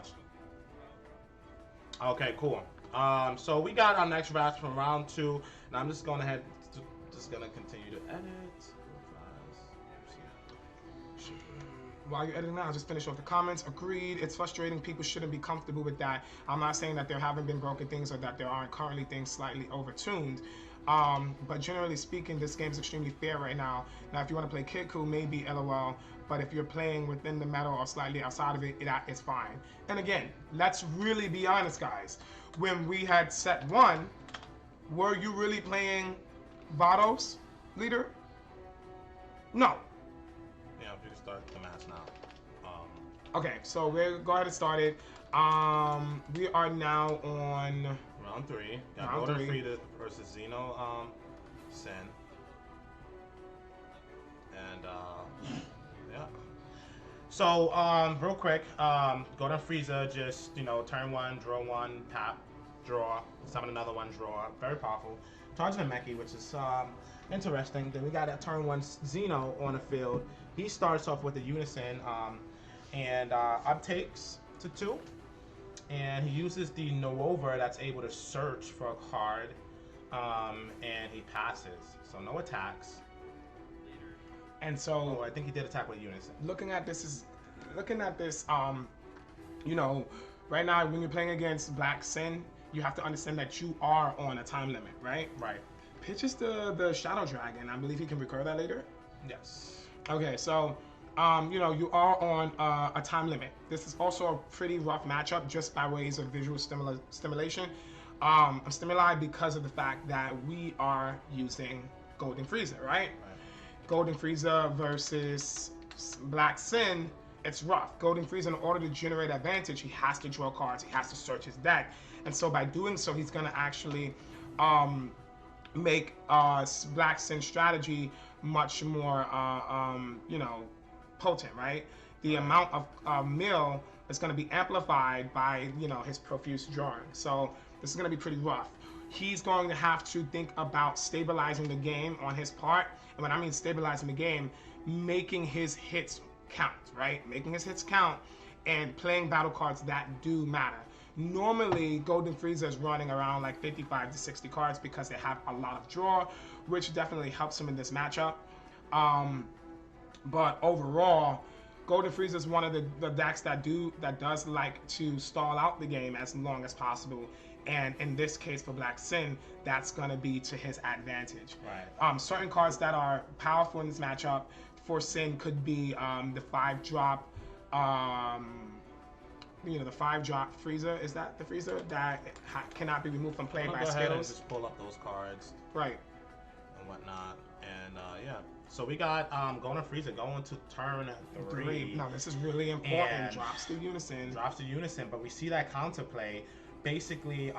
much. Okay, cool. So we got our next draft from round 2, and I'm just going ahead, just gonna continue to edit. While you're editing now, I'll just finish off the comments. Agreed. It's frustrating. People shouldn't be comfortable with that. I'm not saying that there haven't been broken things or that there aren't currently things slightly overtuned. But generally speaking, this game is extremely fair right now. Now, if you want to play Kid maybe LOL. But if you're playing within the meta or slightly outside of it, it's fine. And again, let's really be honest, guys. When we had set 1, were you really playing Vados leader? No. Yeah, we can start the match now. Okay, so we'll go ahead and start it. We are now on round 3. Got Dolan Frieza versus Xeno Sin. And yeah. So real quick, Dolan Frieza just, you know, turn 1, draw 1, tap, draw, summon another one, draw. Very powerful. Charge the Meki, which is interesting. Then we got a turn 1 Xeno on the field. He starts off with a Unison and uptakes to 2. And he uses the No-Over that's able to search for a card. And he passes. So no attacks. And so I think he did attack with Unison. Looking at this, you know, right now when you're playing against Black Sin, you have to understand that you are on a time limit, right? Right. Pitches the Shadow Dragon. I believe he can recur that later. Yes. Okay, so you know, you are on a time limit. This is also a pretty rough matchup just by ways of visual stimulation. Stimuli because of the fact that we are using Golden Frieza, right? Golden Frieza versus Black Sin, it's rough. Golden Frieza, in order to generate advantage, he has to draw cards, he has to search his deck. And so by doing so, he's going to actually make Black Sin strategy much more, you know, potent, right? The amount of mill is going to be amplified by, you know, his profuse drawing. So this is going to be pretty rough. He's going to have to think about stabilizing the game on his part. And when I mean stabilizing the game, making his hits count, right? Making his hits count and playing battle cards that do matter. Normally, Golden Frieza is running around like 55 to 60 cards because they have a lot of draw, which definitely helps him in this matchup. But overall, Golden Frieza is one of the decks that does like to stall out the game as long as possible. And in this case for Black Sin, that's going to be to his advantage. Right. Certain cards that are powerful in this matchup for Sin could be the 5-drop, you know, the 5-drop Frieza. Is that the Frieza that cannot be removed from play by skills? Go ahead and skills? just pull up those cards. Right. And whatnot. And yeah. So we got Golden Frieza going to turn 3. Now this is really important. Drops the Unison. Drops the Unison, but we see that counterplay. Basically,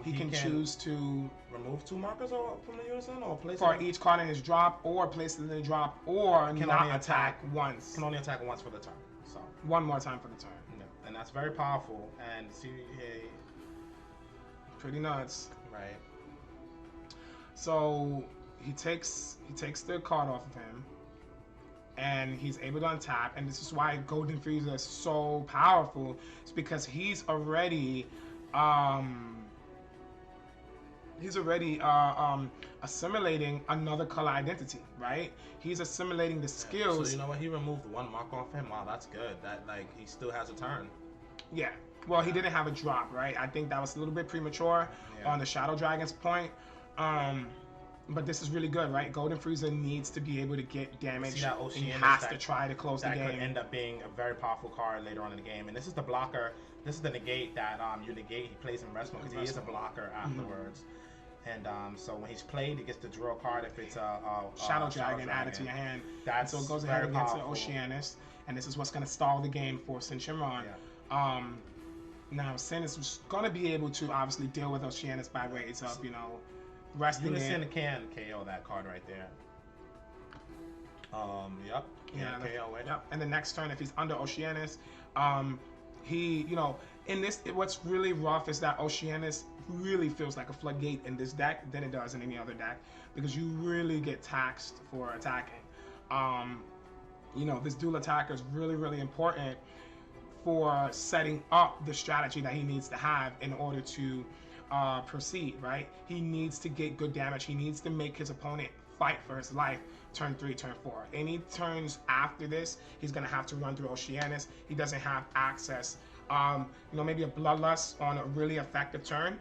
he can choose to remove 2 markers from the Unison, or place for each card in his drop, or place it in the drop, or can not only attack once. Can only attack once for the turn. So one more time for the turn. Yeah. And that's very powerful. And see, hey, pretty nuts. Right. So he takes the card off of him, and he's able to untap. And this is why Golden Frieza is so powerful. It's because he's already assimilating another color identity, right? He's assimilating the skills. So you know what? He removed 1 mark off him. Wow, that's good. That, like, he still has a turn. Yeah. Well, he didn't have a drop, right? I think that was a little bit premature on the Shadow Dragon's point. But this is really good, right? Golden Frieza needs to be able to get damage. And he has to try to close the game. That could end up being a very powerful card later on in the game. And this is the blocker. This is the negate that you negate. He plays in rest mode because he is a blocker afterwards. And so when he's played, he gets to draw a card if it's a Shadow Dragon added to your hand. So it goes ahead against the Oceanus. And this is what's going to stall the game for Sin Shenron. Yeah. Now, Sin is going to be able to obviously deal with Oceanus by ways of, you know, resting Unison can KO that card right there. Yep. Yeah, KO it. Yep. And the next turn, if he's under Oceanus, he, you know, in this, what's really rough is that Oceanus really feels like a floodgate in this deck than it does in any other deck, because you really get taxed for attacking. You know, this dual attacker is really, really important for setting up the strategy that he needs to have in order to proceed, right? He needs to get good damage. He needs to make his opponent fight for his life turn 3, turn 4. Any turns after this, he's going to have to run through Oceanus. He doesn't have access. Maybe a Bloodlust on a really effective turn.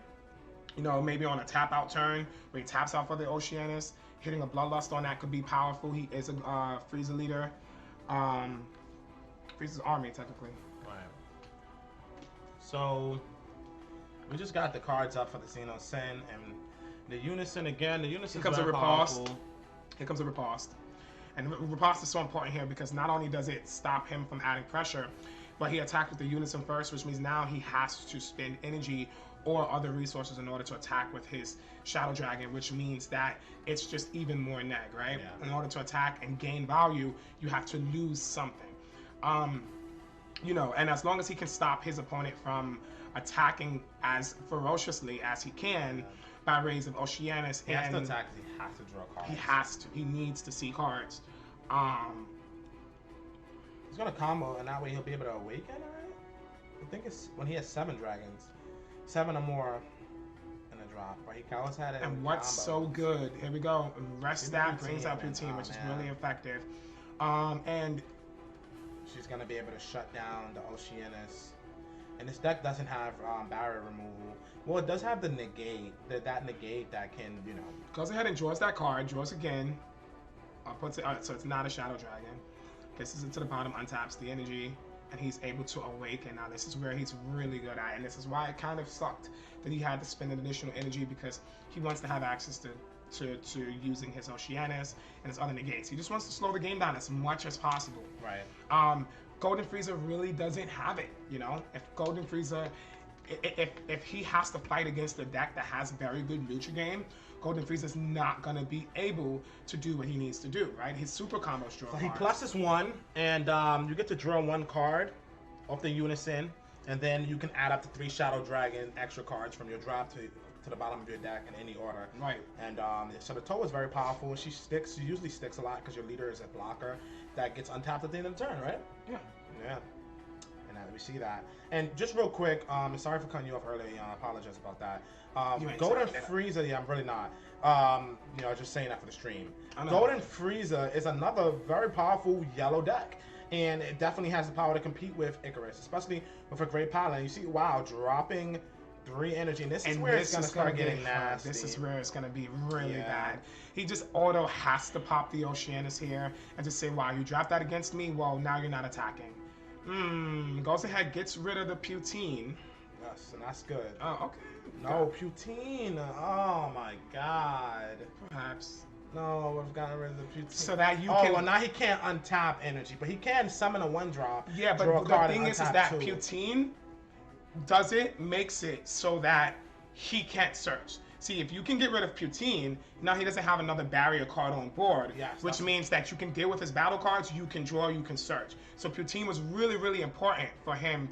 Maybe on a tap out turn where he taps out for the Oceanus. Hitting a Bloodlust on that could be powerful. He is a Frieza leader. Frieza's army, technically. Right. So, we just got the cards up for the Xeno Sin, and the Unison again. The Unison is very powerful. Here comes a Riposte. And Riposte is so important here because not only does it stop him from adding pressure, but he attacked with the Unison first, which means now he has to spend energy or other resources in order to attack with his Shadow Dragon, which means that it's just even more neg, right? Yeah. In order to attack and gain value, you have to lose something. And as long as he can stop his opponent from attacking as ferociously as he can by rays of Oceanus, he has to attack. He has to draw cards. He has to. He needs to see cards. He's gonna combo, and that way he'll be able to awaken, right? I think it's when he has 7 dragons, 7 or more in a drop. Right? He always had it. And what's combos. So good? Here we go. Rest that brings out Poutine, which is really effective. And she's gonna be able to shut down the Oceanus. And this deck doesn't have barrier removal. Well, it does have the negate. That negate that can, goes ahead and draws that card. Draws again. Puts it. So it's not a Shadow Dragon. Places it to the bottom, untaps the energy, and he's able to awaken. Now this is where he's really good at, and this is why it kind of sucked that he had to spend an additional energy because he wants to have access to using his Oceanus and his other negates. He just wants to slow the game down as much as possible. Right. Golden Frieza really doesn't have it. If Golden Frieza, if he has to fight against a deck that has very good neutral game, Golden Frieza's not gonna be able to do what he needs to do, right? His super combos draw cards. He pluses 1, and you get to draw 1 card off the Unison, and then you can add up to 3 Shadow Dragon extra cards from your drop to the bottom of your deck in any order. Right. And so the Toe is very powerful. She usually sticks a lot because your leader is a blocker that gets untapped at the end of the turn, right? Yeah. Yeah. And we see that. And just real quick, sorry for cutting you off earlier. I apologize about that. Golden Frieza, yeah, I'm really not. Just saying that for the stream. Golden Frieza is another very powerful yellow deck. And it definitely has the power to compete with Icarus, especially with a Great Paladin. You see, wow, dropping 3 energy. And this is where it's going to start getting nasty. This is where it's going to be really bad. He just auto has to pop the Oceanus here and just say, wow, you dropped that against me? Well, now you're not attacking. Goes ahead, gets rid of the Poutine. Yes, and that's good. Oh, okay. No, Poutine. Oh, my God. Perhaps. No, we've gotten rid of the Poutine. So that you can... well, now he can't untap energy, but he can summon a 1-drop. Yeah, but the thing is that Poutine makes it so that he can't search. See, if you can get rid of Poutine, now he doesn't have another barrier card on board, which means that you can deal with his battle cards, you can draw, you can search. So Poutine was really, really important for him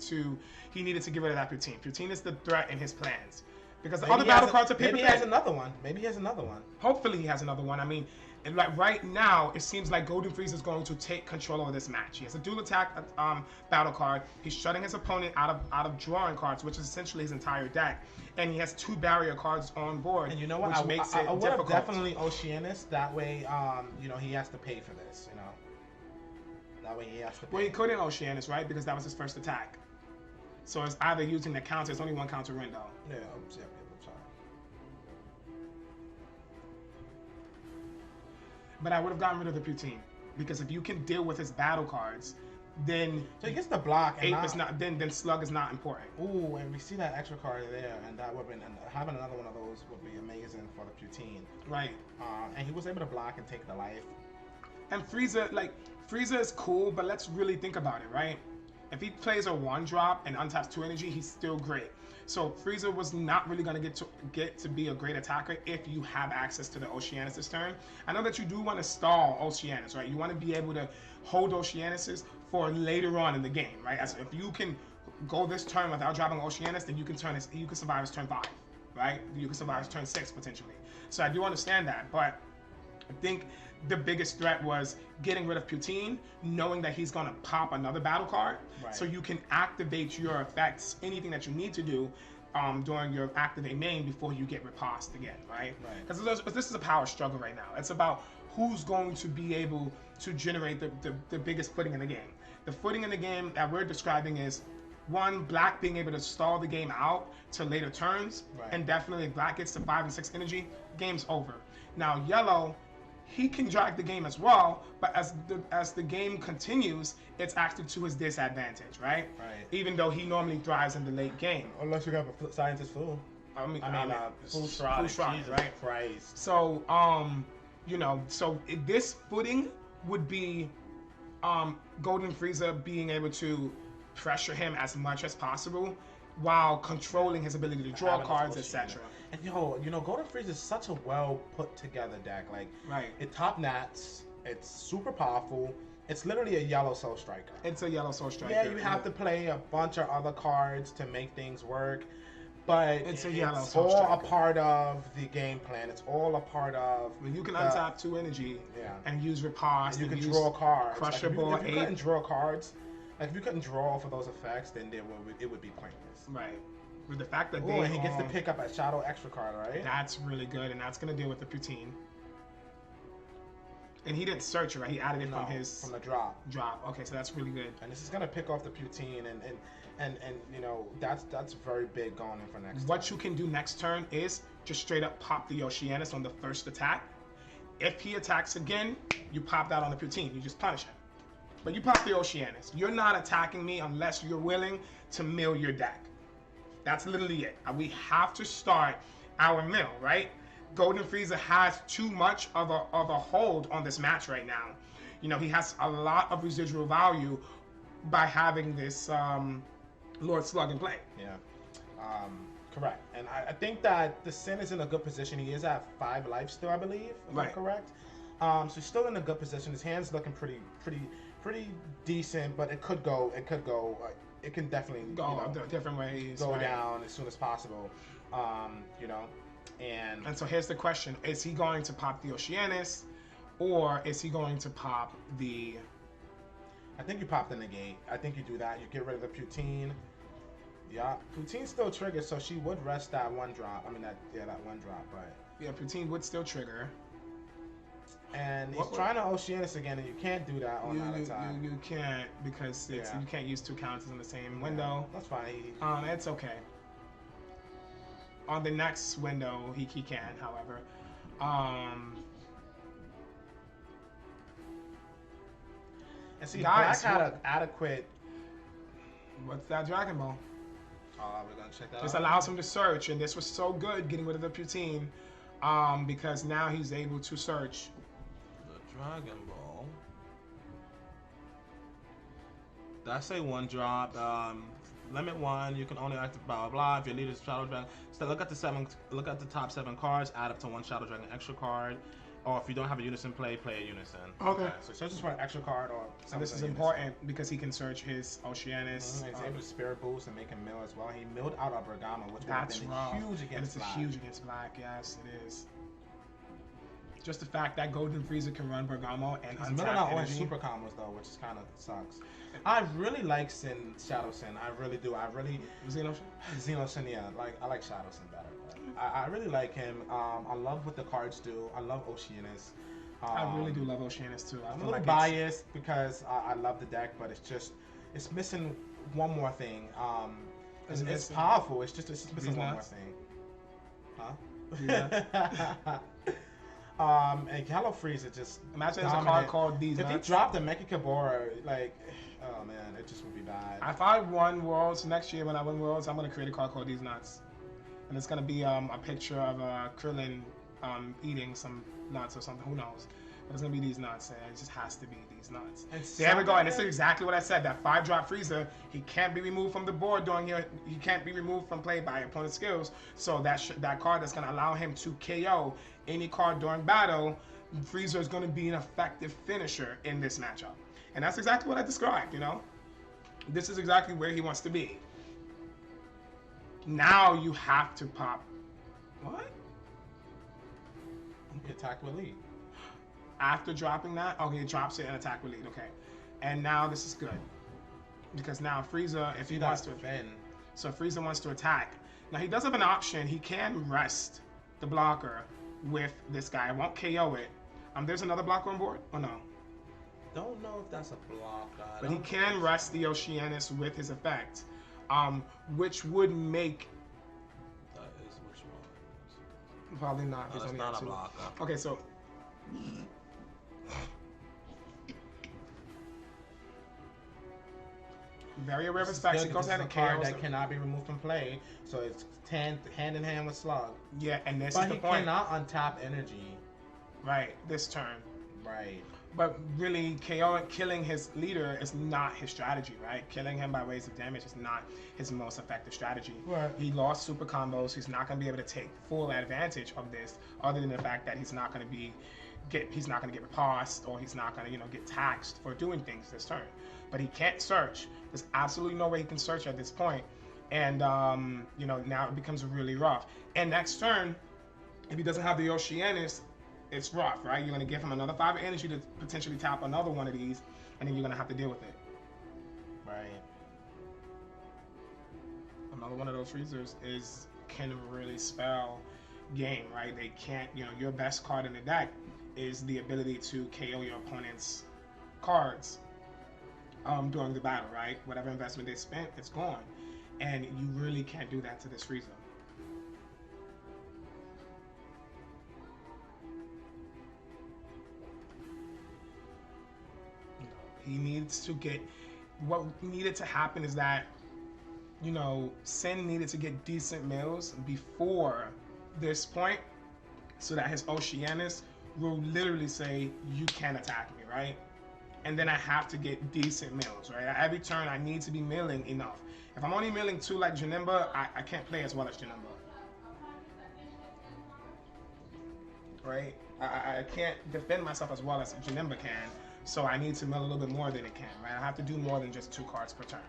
he needed to get rid of that Poutine. Poutine is the threat in his plans. Because the other battle cards are paper Maybe he has another one. Maybe he has another one. Hopefully he has another one. I mean, right now, it seems like Golden Frieza is going to take control of this match. He has a dual attack battle card. He's shutting his opponent out of drawing cards, which is essentially his entire deck. And he has 2 barrier cards on board, and you know what? Which makes it difficult. I would have definitely Oceanus. That way, he has to pay for this. That way he has to pay. Well, he couldn't Oceanus, right? Because that was his first attack. So it's either using the counter. It's only 1 counter window. Yeah, I'm sorry. But I would have gotten rid of the Poutine because if you can deal with his battle cards, then so he gets the block. And is not. Then Slug is not important. Ooh, and we see that extra card there, and that would have been having another one of those would be amazing for the Poutine. Right. And he was able to block and take the life. And Frieza is cool, but let's really think about it, right? If he plays a 1-drop and untaps 2 energy, he's still great. So Frieza was not really going to get to be a great attacker if you have access to the Oceanus this turn. I know that you do want to stall Oceanus, right? You want to be able to hold Oceanuses for later on in the game, right? As if you can go this turn without dropping Oceanus, then you can survive his turn 5, right? You can survive his turn 6 potentially. So I do understand that, but I think the biggest threat was getting rid of Poutine, knowing that he's gonna pop another battle card, Right. so you can activate your effects, anything that you need to do during your activate main before you get riposte again, right? Because this is a power struggle right now. It's about who's going to be able to generate the biggest footing in the game. The footing in the game that we're describing is, one, Black being able to stall the game out to later turns, and definitely if Black gets to 5 and 6 energy, game's over. Now Yellow, he can drag the game as well, but as the game continues, it's actually to his disadvantage, right? Even though he normally thrives in the late game. Unless you have a scientist fool. I mean, full shroud, right? Christ. So, you know, so this footing would be Golden Frieza being able to pressure him as much as possible while controlling his ability to draw cards, etc. And you know, Golden Frieza is such a well put together deck. Like, it top nats, it's super powerful. It's literally a yellow Soul Striker. It's a yellow Soul Striker. Yeah, you have to play a bunch of other cards to make things work, but it's all a part of the game plan. It's all a part of. When you can untap 2 energy and use riposte, you can draw cards. Crusher like Ball. If you couldn't draw cards, like if you couldn't draw for those effects, then it would be pointless. Right. With the fact that he gets to pick up a Shadow extra card, right? That's really good, and that's gonna deal with the Poutine. And he didn't search it, right? He added it from the drop. Okay, so that's really good. And this is gonna pick off the Poutine, and you know that's very big going in for next. What you can do next turn is just straight up pop the Oceanus on the first attack. If he attacks again, you pop that on the Poutine. You just punish him. But you pop the Oceanus. You're not attacking me unless you're willing to mill your deck. That's literally it. We have to start our mill, right? Golden Frieza has too much of a hold on this match right now. You know, he has a lot of residual value by having this Lord Slug in play. Yeah, correct. And I think that the Sin is in a good position. He is at 5 life still, I believe. If I'm correct. So he's still in a good position. His hand's looking pretty decent, but it could go. It can definitely go different ways. Go down as soon as possible. You know, and so here's the question: is he going to pop the Oceanus, or is he going to pop the? I think you pop the negate. I think you do that. You get rid of the Poutine. Yeah, Poutine still triggers, so she would rest that 1-drop. I mean that 1-drop, but yeah, Poutine would still trigger. And he's trying to Oceanus again, and you can't do that on that attack. You can't, because you can't use 2 counters in the same window. That's fine. It's okay. On the next window, he can, however. And see, guys, Black had an adequate. What's that Dragon Ball? We're gonna check that out. This allows him to search, and this was so good getting rid of the Poutine, because now he's able to search. Dragon Ball. Did I say 1-drop? Limit 1. You can only activate blah blah blah. If your leader is Shadow Dragon, so look at the top 7 cards. Add up to 1 Shadow Dragon extra card. Or if you don't have a Unison play a Unison. Okay. So searches for an extra card or. And this is important because he can search his Oceanus. He's able to Spirit Boost and make him mill as well. He milled out a Bergamo, which would have been huge against Black. It's huge against Black. Yes, it is. Just the fact that Golden Frieza can run Bergamo and he's milling out all his super combos though, which kind of sucks. I really like Shadow Sin. I really do. Xeno Sin, yeah. I like Shadow Sin better. I really like him. I love what the cards do. I love Oceanus. I really do love Oceanus too. I'm a little biased because I love the deck, but it's missing one more thing. It's powerful. It's just missing one more thing. Huh? Yeah. And Yellow Frieza just imagine there's a card called These Nuts. If he dropped a Mecha Kibora, like, oh man, it just would be bad. If I won Worlds next year, when I win Worlds, I'm gonna create a card called These Nuts, and it's gonna be a picture of Krillin eating some nuts or something. Who knows? But it's gonna be These Nuts, and it just has to be These Nuts. There we go, and this is exactly what I said. That 5-drop Frieza, he can't be removed from the board during here. He can't be removed from play by opponent skills. So that card that's gonna allow him to KO any card during battle, Frieza is gonna be an effective finisher in this matchup. And that's exactly what I described, you know? This is exactly where he wants to be. Now you have to pop. What? He attacked with lead. after dropping that, okay, it drops it and attack with lead. Okay, and now this is good because now Frieza, if he wants to, so Frieza wants to attack. Now he does have an option. He can rest the blocker with this guy. It won't KO it. There's another blocker on board, or no? Don't know if that's a blocker. But he can rest the Oceanus with his effect, which would make. That is which one? Probably not. No, that's not a blocker. Okay, so. Very aware of his effects. He goes ahead and KOs that cannot be removed from play, so it's hand in hand with Slug. Yeah, and this but is the he point. cannot untap energy. Right, this turn. Right. But really, killing his leader is not his strategy, right? Killing him by ways of damage is not his most effective strategy. Right. He lost super combos. He's not going to be able to take full advantage of this, other than the fact that he's not going to get riposte, or he's not going to get taxed for doing things this turn. But he can't search. There's absolutely no way he can search at this point. And now it becomes really rough. And next turn, if he doesn't have the Oceanus, it's rough, right? You're going to give him another 5 of energy to potentially tap another one of these, and then you're going to have to deal with it. Right. Another one of those freezers can really spell game, right? They can't, your best card in the deck is the ability to KO your opponent's cards during the battle, right? Whatever investment they spent, it's gone. And you really can't do that to this Frieza. He needs to get, what needed to happen is that, Sin needed to get decent mills before this point, so that his Oceanus will literally say, you can attack me, right? And then I have to get decent mills, right? Every turn I need to be milling enough. If I'm only milling 2 like Janemba, I can't play as well as Janemba. Right? I can't defend myself as well as Janemba can. So I need to mill a little bit more than it can, right? I have to do more than just 2 cards per turn.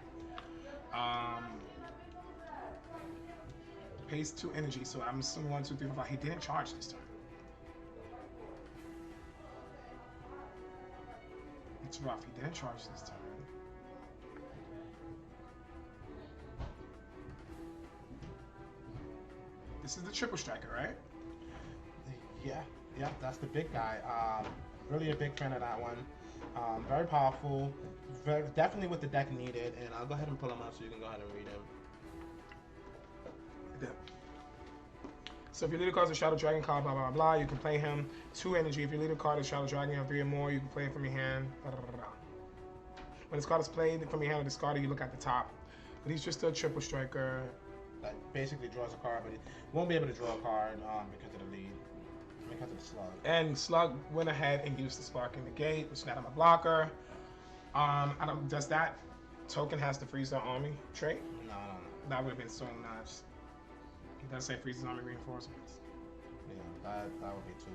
Pays 2 energy, so I'm assuming 1, 2, 3, 4, 5. He didn't charge this turn. It's rough. He didn't charge this turn. This is the triple striker, right? Yeah, that's the big guy. Really a big fan of that one. Very powerful, definitely what the deck needed, and I'll go ahead and pull him up so you can go ahead and read him. Yeah. So if your leader card is a Shadow Dragon card, blah, blah, blah, you can play him 2 energy. If your leader card is Shadow Dragon, you have 3 or more, you can play it from your hand. Blah, blah, blah. When this card is played from your hand or discarded, you look at the top. But he's just a triple striker. That basically draws a card, but he won't be able to draw a card because of the lead. Because of the Slug. And Slug went ahead and used the Sparking Negate, which is not on my blocker. Does that token has the Frieza Army trait? No. That would have been so nice. It does say Frieza's Army Reinforcements. Yeah, that would be too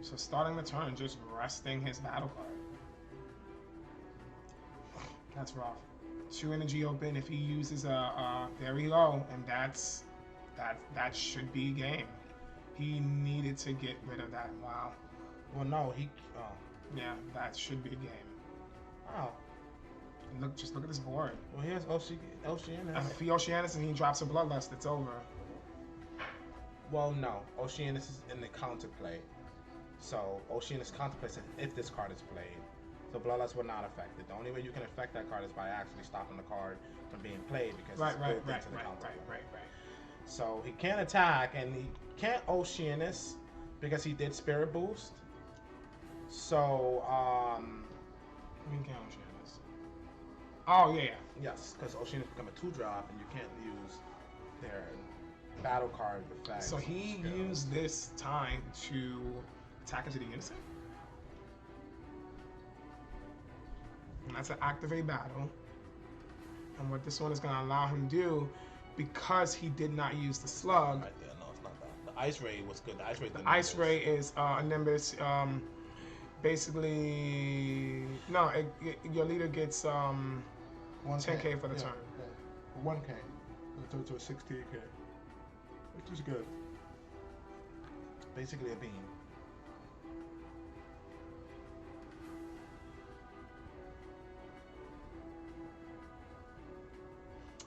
good. So starting the turn, just resting his battle card. That's rough. 2 energy open. If he uses there we go, and that should be game. He needed to get rid of that. Wow. Well, no, yeah, that should be game. Oh. Just look at this board. Well, here's Oceanus. If he Oceanus and he drops a Bloodlust, it's over. Well, no, Oceanus is in the counterplay. So Oceanus contemplates if this card is played. So Bloodlust will not affect it. The only way you can affect that card is by actually stopping the card from being played because it's built into the counterplay. Right. So he can't attack and he can't Oceanus because he did Spirit Boost. So You can Oceanus. Oh yeah. Yes, because Oceanus become a 2-drop and you can't use their battle card effect. So he used this time to attack into the unison. And that's an activate battle. And what this one is going to allow him to do, because he did not use the slug. Right there, no, it's not that. The Ice Ray was good. The Ice Ray is a Nimbus. Basically, no, your leader gets 10k for the turn. Yeah. 1k to a 16k. which is good. Basically a beam.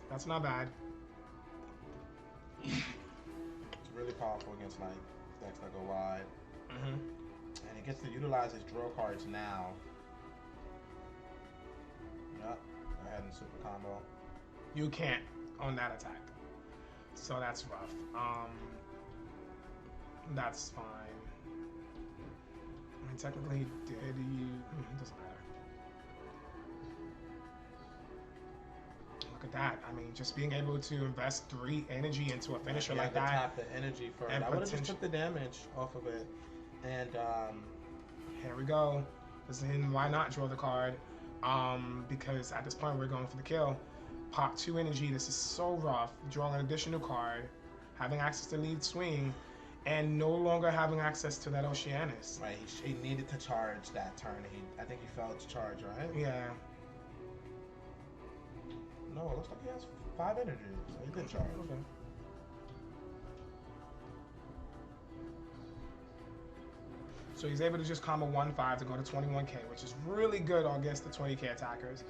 That's not bad. It's really powerful against like decks that go wide. Mm-hmm. And it gets to utilize his draw cards now. Yep. Go ahead and super combo. You can't on that attack. So that's rough. That's fine. I mean, technically, did you? It doesn't matter. Look at that. I mean, just being able to invest 3 energy into a finisher like that. Tap the energy for it. And I would have just took the damage off of it. And here we go. Then why not draw the card? Because at this point we're going for the kill. Pop 2 energy. This is so rough. Drawing an additional card, having access to lead swing, and no longer having access to that Oceanus. right, he needed to charge that turn. I think he failed to charge, right? Yeah. No, it looks like he has 5 energy, so he did charge. Okay. So he's able to just combo 1/5 to go to 21k, which is really good against the 20k attackers.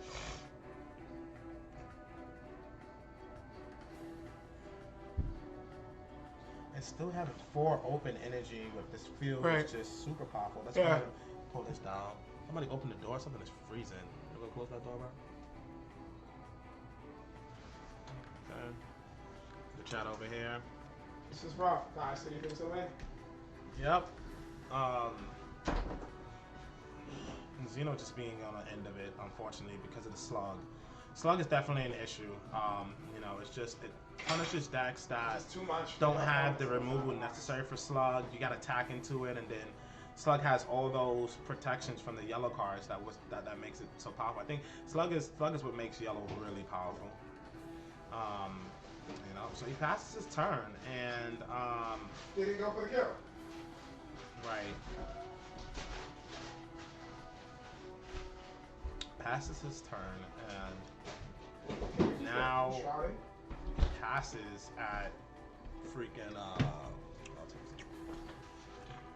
And still having 4 open energy with this field Right. is just super powerful. Let's Yeah. go ahead and pull this down. Somebody open the door. Something is freezing. You go close that door, bro. Okay. The chat over here. This is rough, guys. So you think so, man? Yep. Xeno just being on the end of it, unfortunately, because of the slug. Slug is definitely an issue. You know, it's just it punishes decks that It's too much. don't have the removal necessary for slug. You got to tack into it, and then slug has all those protections from the yellow cards that makes it so powerful. I think slug is what makes yellow really powerful. You know, so he passes his turn, and Did he go for the kill? right. Passes his turn, and now passes at freaking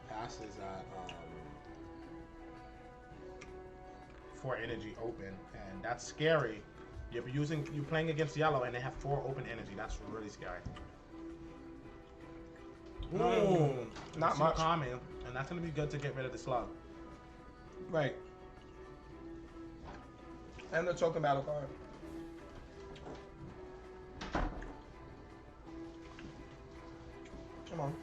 passes at 4 energy open, and that's scary. You're playing against yellow, and they have 4 open energy. That's really scary. Boom. Not much. Coming, and that's gonna be good to get rid of the slug. Right. And the token battle card. Come on.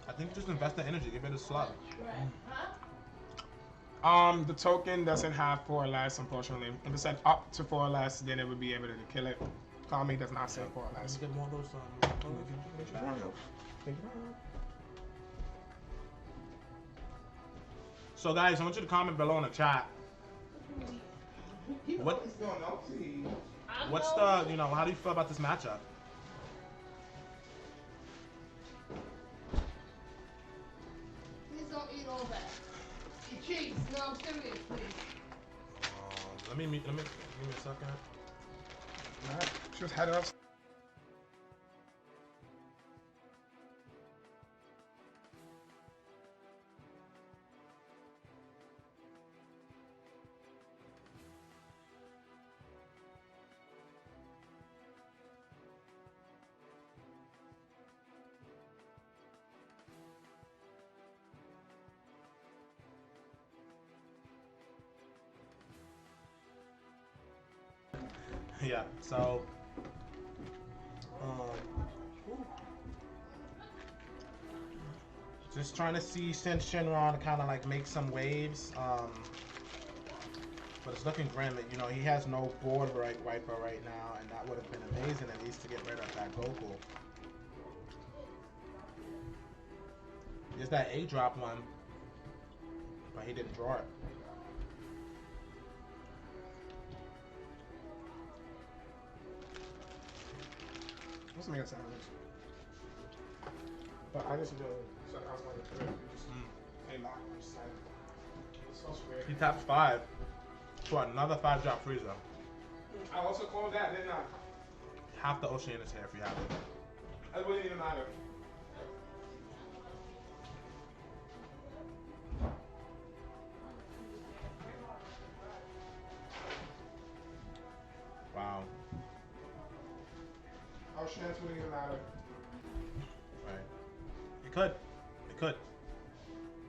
I think just invest the energy, get rid of the slug. The token doesn't have 4 or less, unfortunately. If it said up to 4 or less, then it would be able to kill it. Kami does not say 4 or Let's less. get more of those. So guys, I want you to comment below in the chat. What? What's the? You know, how do you feel about this matchup? Please don't eat all that. Eat cheese. No, I'm serious, please. Let me give me a second. Alright, just head us. Yeah. So. Just trying to see since Shenron kind of like make some waves. But it's looking grim. You know, he has no board wiper right now, and that would have been amazing at least to get rid of that Goku. There's that A-drop one, but he didn't draw it. Let's make a sandwich. But I just enjoy it. So I was like, just came back and just like, it's so weird. He taps 5 for another 5-drop Frieza. I also called that, didn't I? half the Oceanus here if you have it. It wouldn't even matter. Wow. Our chance wouldn't even matter. Right. It could. It could.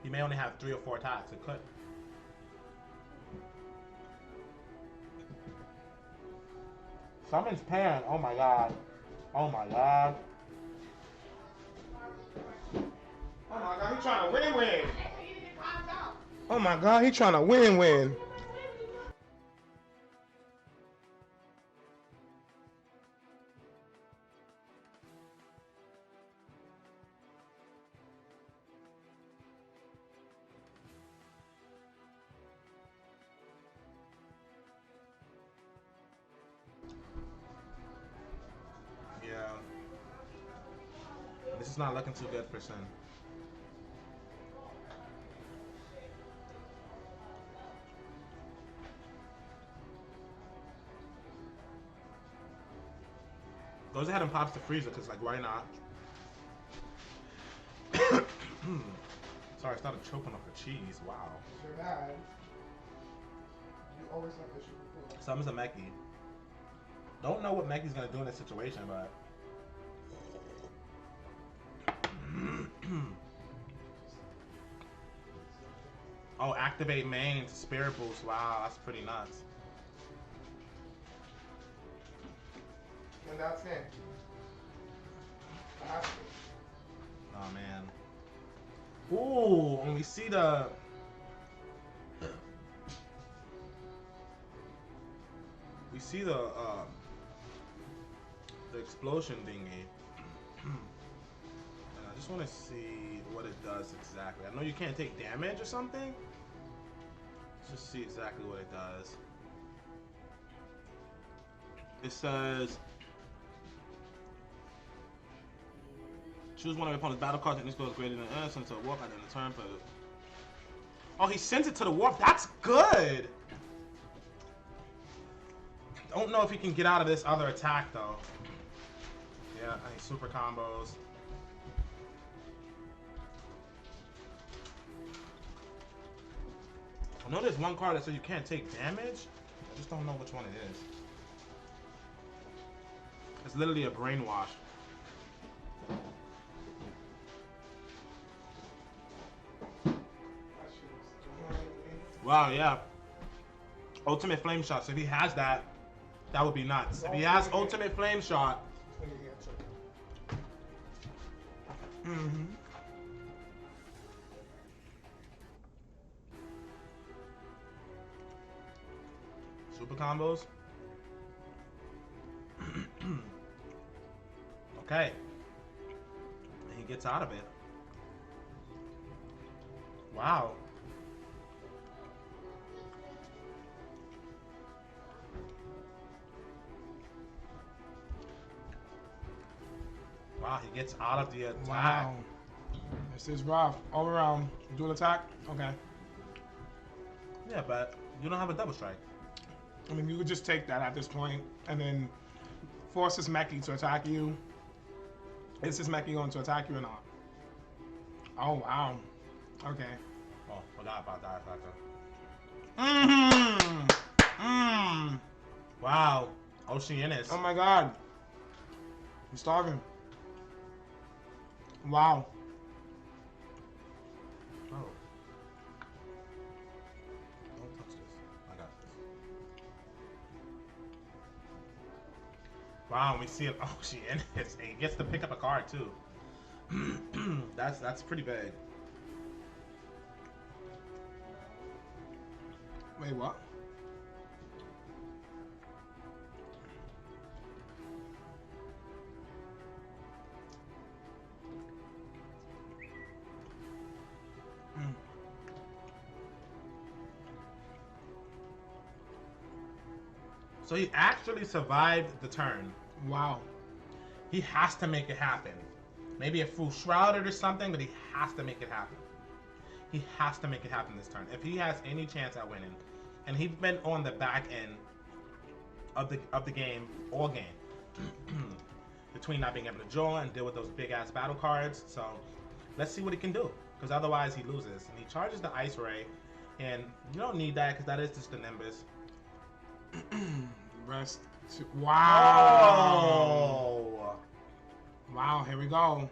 He may only have 3 or 4 attacks. It could. Summons Pan. Oh my god. Oh my god. Oh my god, he trying to win. Oh my god, he trying to win. Yeah. This is not looking too good for Sin. Goes ahead and pops the Frieza because, like, why not? Sorry, I started choking off the cheese. Wow. You're bad. You always have issues with food. Summons a Meki. Don't know what Meki's gonna do in this situation, but. Oh, activate main to Spirit Boost. Wow, that's pretty nuts. And that's it. That's it. Oh man. Ooh, and we see the explosion thingy. And I just want to see what it does exactly. I know you can't take damage or something. Let's just see exactly what it does. It says choose one of your opponent's battle cards and this goes greater than N, send it to a warp at the end of the turn for. Oh, he sent it to the warp. That's good. Don't know if he can get out of this other attack though. Yeah, I need super combos. I know there's one card that says you can't take damage. I just don't know which one it is. It's literally a brainwash. Wow, yeah. Ultimate Flame Shot. So if he has that, that would be nuts. If he has Ultimate Flame Shot. Mm-hmm. Super combos. Okay. And he gets out of it. Wow. Wow, he gets out of the attack. Wow. This is rough. All around. Dual attack? Okay. Yeah, but you don't have a double strike. I mean, you could just take that at this point and then force this Meki to attack you. Is this Meki going to attack you or not? Oh, wow. Okay. Oh, forgot about that factor. Wow. Oceanus. Oh my god. He's starving. Wow. Oh. Don't touch this. I got this. Wow, we see an Oceanus. And he gets to pick up a card too. That's pretty big. Wait, what? So he actually survived the turn. Wow. He has to make it happen. Maybe a full shrouded or something, but he has to make it happen. He has to make it happen this turn. If he has any chance at winning, and he's been on the back end of the game all game. between not being able to draw and deal with those big ass battle cards. So let's see what he can do, because otherwise he loses. And he charges the Ice Ray, and you don't need that because that is just the Nimbus. Rest. Wow. Oh. Wow, here we go.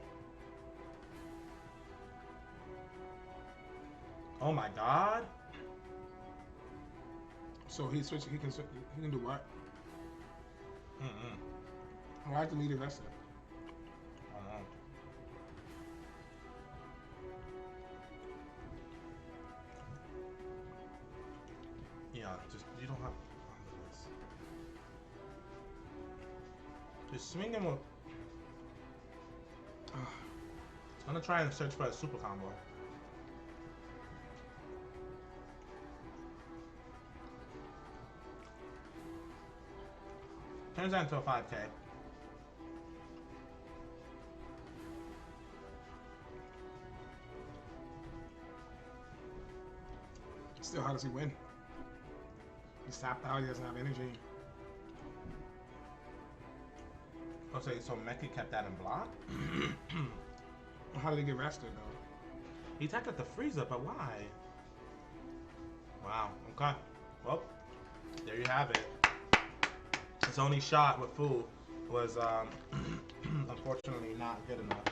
Oh my God. So he switch. He can do what? Why have to lead the rest of it? I don't know. Yeah, just you don't have. Just swing him with. It's gonna try and search for a super combo. Turns that into a 5K. Still, how does he win? He's tapped out. He doesn't have energy. Oh, so Meki kept that in block? How did he get rested though? He attacked at the Frieza, but why? Wow. Okay. Well, there you have it. His only shot with Fu was unfortunately not good enough.